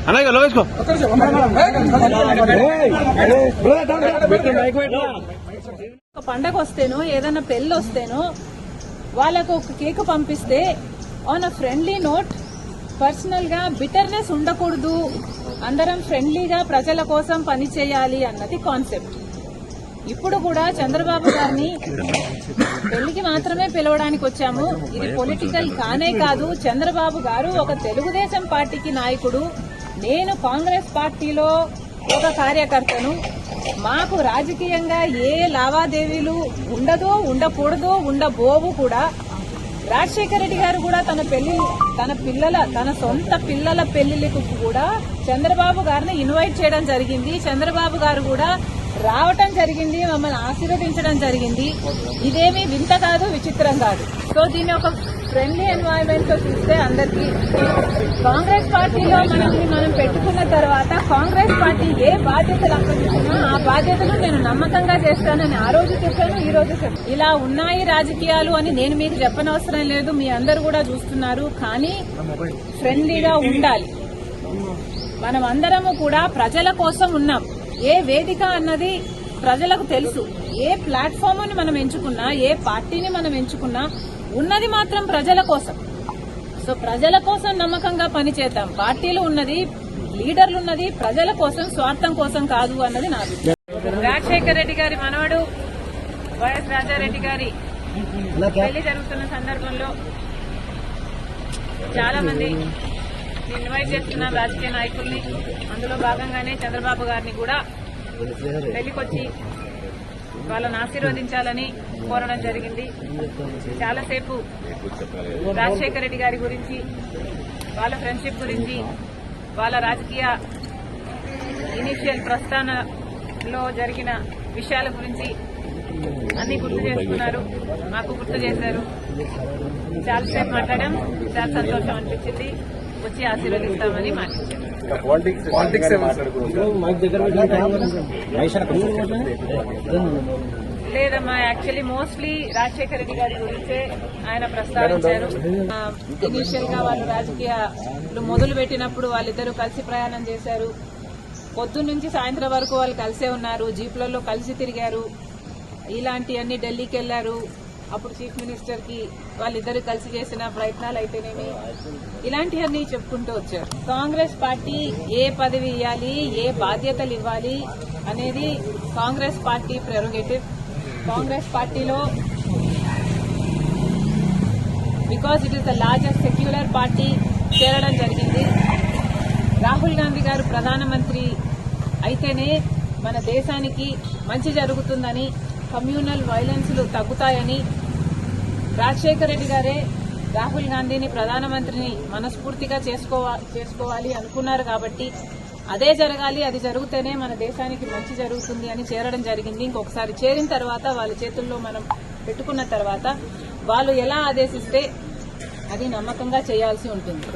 అన్నయ్య లోకేష్కో ఒక పండగ వస్తేనో ఏదైనా పెళ్లి వస్తేనో వాళ్ళకు ఒక కేక్ పంపిస్తే on a friendly note personal గా బిటర్నెస్ ఉండకూడదు, అందరం ఫ్రెండ్లీగా ప్రజల కోసం పనిచేయాలి అన్నది కాన్సెప్ట్. ఇప్పుడు కూడా చంద్రబాబు గారిని పెళ్లికి మాత్రమే పిలవడానికి వచ్చాము. ఇది పొలిటికల్ కానే కాదు. చంద్రబాబు గారు ఒక తెలుగుదేశం పార్టీకి నాయకుడు, నేను కాంగ్రెస్ పార్టీలో ఒక కార్యకర్తను. మాకు రాజకీయంగా ఏ లావాదేవీలు ఉండదో, ఉండకూడదో, ఉండబోవు కూడా. రాజశేఖర రెడ్డి గారు కూడా తన సొంత పిల్లల పెళ్లిళ్లకు కూడా చంద్రబాబు గారిని ఇన్వైట్ చేయడం జరిగింది. చంద్రబాబు గారు కూడా రావటం జరిగింది, మమ్మల్ని ఆశీర్వదించడం జరిగింది. ఇదేమీ వింత కాదు, విచిత్రం కాదు. సో దీన్ని ఒక ఫ్రెండ్లీ ఎన్వైరన్మెంట్ తో చూస్తే అందరికీ కాంగ్రెస్ పార్టీలో మనం పెట్టుకున్న తర్వాత కాంగ్రెస్ పార్టీ ఏ బాధ్యతలు అప్పగించినా ఆ బాధ్యతలు నేను నమ్మకంగా చేస్తానని ఆ రోజు చెప్పాను, ఈ రోజు చెప్పాను. ఇలా ఉన్నాయి రాజకీయాలు అని నేను మీకు చెప్పనవసరం లేదు, మీ అందరూ కూడా చూస్తున్నారు. కానీ ఫ్రెండ్లీగా ఉండాలి. మనం అందరము కూడా ప్రజల కోసం ఉన్నాం. ఏ వేదిక అన్నది ప్రజలకు తెలుసు. ఏ ప్లాట్ఫామ్ ని మనం ఎంచుకున్నా, ఏ పార్టీని మనం ఎంచుకున్నా ఉన్నది మాత్రం ప్రజల కోసం. సో ప్రజల కోసం నమ్మకంగా పనిచేద్దాం. పార్టీలు ఉన్నది, లీడర్లు ఉన్నది ప్రజల కోసం, స్వార్థం కోసం కాదు అన్నది నా అభిప్రాయం. రాజశేఖర రెడ్డి గారి మనవడు వైఎస్ రాజారెడ్డి గారి పెళ్లి జరుగుతున్న సందర్భంలో చాలా మంది ఇన్వైట్ చేస్తున్న రాజకీయ నాయకుల్ని, అందులో భాగంగానే చంద్రబాబు గారిని కూడా పెళ్లికొచ్చి వాళ్ళని ఆశీర్వదించాలని కోరడం జరిగింది. చాలాసేపు రాజశేఖర రెడ్డి గారి గురించి, వాళ్ళ ఫ్రెండ్షిప్ గురించి, వాళ్ళ రాజకీయ ఇనిషియల్ ప్రస్థానంలో జరిగిన విషయాల గురించి అన్ని గుర్తు చేసుకున్నారు, మాకు గుర్తు చేశారు. చాలాసేపు మాట్లాడాం, చాలా సంతోషం అనిపించింది. వచ్చి ఆశీర్వదిస్తామని మాట్లాడారు. లేదమ్మా, యాక్చువల్లీ మోస్ట్లీ రాజశేఖర రెడ్డి గారి గురించే ఆయన ప్రస్తావించారు. ఇనీషియల్ గా వాళ్ళు రాజకీయాలు మొదలు పెట్టినప్పుడు వాళ్ళిద్దరూ కలిసి ప్రయాణం చేశారు. పొద్దున్న నుంచి సాయంత్రం వరకు వాళ్ళు కలిసే ఉన్నారు, జీప్లలో కలిసి తిరిగారు. ఇలాంటివన్నీ ఢిల్లీకి వెళ్లారు. అప్పుడు చీఫ్ మినిస్టర్ కి వాళ్ళిద్దరు కలిసి చేసిన ప్రయత్నాలు అయితేనేమి, ఇలాంటివన్నీ చెప్పుకుంటూ వచ్చారు. కాంగ్రెస్ పార్టీ ఏ పదవి ఇవ్వాలి, ఏ బాధ్యతలు ఇవ్వాలి అనేది కాంగ్రెస్ పార్టీ ప్రెరోగేటివ్. కాంగ్రెస్ పార్టీలో because it is the largest secular party చేరడం జరిగింది. రాహుల్ గాంధీ గారు ప్రధానమంత్రి అయితేనే మన దేశానికి మంచి జరుగుతుందని, కమ్యూనల్ వైలెన్స్లు తగ్గుతాయని రాజశేఖర రెడ్డి గారే రాహుల్ గాంధీని ప్రధానమంత్రిని మనస్ఫూర్తిగా చేసుకోవాలి అనుకున్నారు. కాబట్టి అదే జరగాలి, అది జరిగితేనే మన దేశానికి మంచి జరుగుతుంది అని చేరడం జరిగింది. ఇంకొకసారి చేరిన తర్వాత వాళ్ళ చేతుల్లో మనం పెట్టుకున్న తర్వాత వాళ్ళు ఎలా ఆదేశిస్తే అది నమ్మకంగా చేయాల్సి ఉంటుంది.